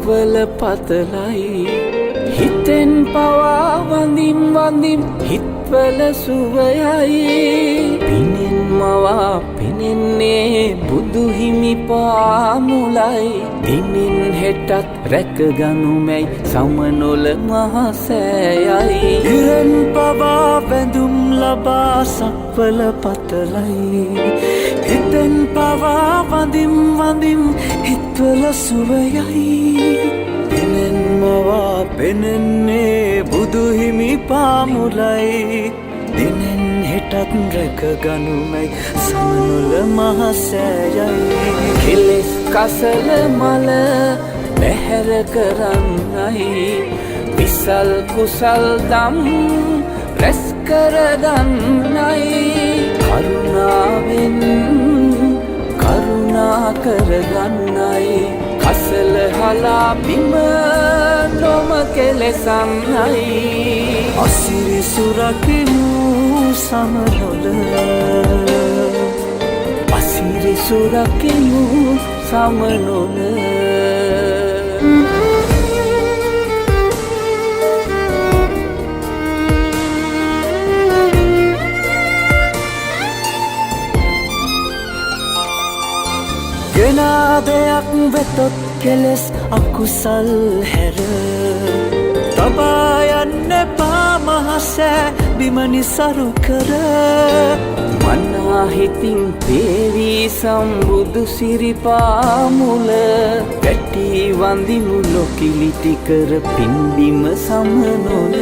හිත්වල පතලයි හිතෙන් පවා වඳින් වඳින් හිත්වල සුවයයි පිනෙන් මවා පෙනෙන්නේ බුදුහිමි පාමුලයි දිනෙන් හෙටත් රැකගනුමැයි සමනොල මහසෑයයි ඉරන් පවා වැඳුම් ලබා සක්වල පතලයි හිතෙන් පවා වඳින් වඳින් හිත්වල සුවයයි පිනෙන් මවා පෙනෙන්නේ බුදුහිමි පාමුලයි දිනෙන් හෙටත් රැකගනුමැයි සමනොල මහසෑයයි කෙලෙස් කසල මල බැහැර කරන්නයි විසල් කුසල් දම් රැස් කරගන්නයි කරුණාවෙන් කරුණා කරගන්නයි කසල හලා බිම නොම කෙලෙසන්නයි අසිරි සුරකිමු සමනොල අසිරි සුරකිමු සමනොල ගෙනා දෙයක් වෙතොත් කෙලෙස් අකුසල් හැර තබා යන්න එපා මහසෑ බිමනි සරු කර මනා හිතින් පේවී සම්බුදු සිරිපාමුල වැටි වඳිමු ලොකිලිටි කර පින්බිම සමනොල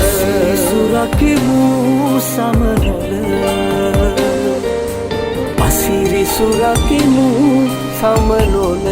අසිරි සුරකිමු සමනොල අසිරි සුරකිමු සමනොල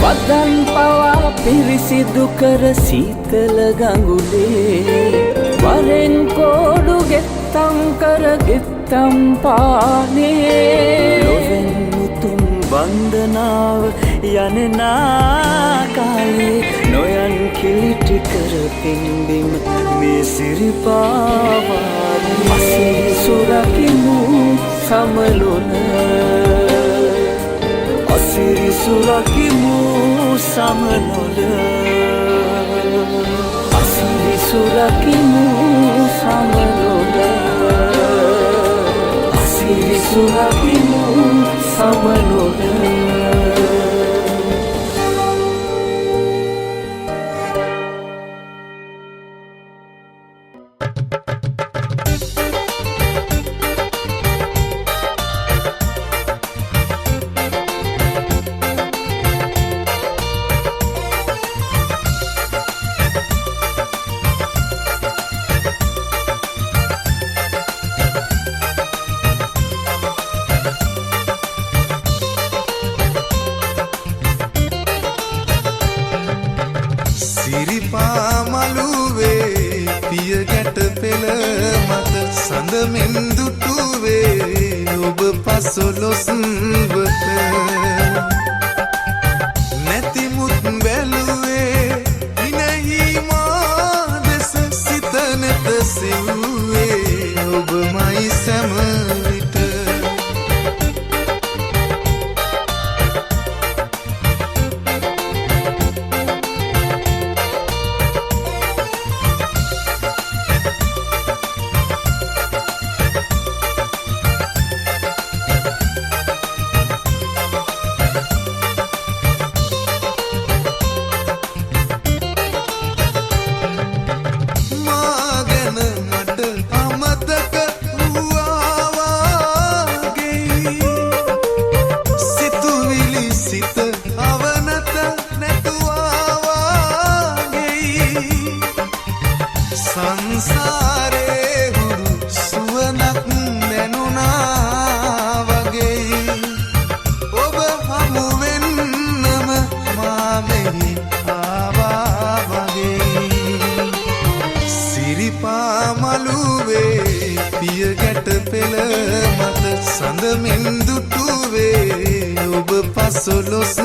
වදන් පවා පිරිසිදු කර සීතල ගඟුලේ වරෙන් කෝඩු ගෙත්තම් කර ගෙත්තම් පානේ ලොවෙන් මුතුන් වන්දනාව යනනා කාලේ නොයන් කිලිටි කර පින්බිම මේ සිරිපාවානේ අසිරි සුරකිමු සමලොන අසිරි සුරකිමු සමනොල අසිරි සුරකිමු සමනොල අසිරි සුරකිමු සමනොල සිරිපා මළුවේ පිය ගැට පෙළ මත සඳ මෙන් දුටුවේ ඔබ පසොලොස් වත නැතිමුත් බැලුවේ ඉනෙහි මා දෙස සිත නැත සෙව්වේ ඔබමයි සැම විට මෙන් දුටුවේ ඔබ පසළොස්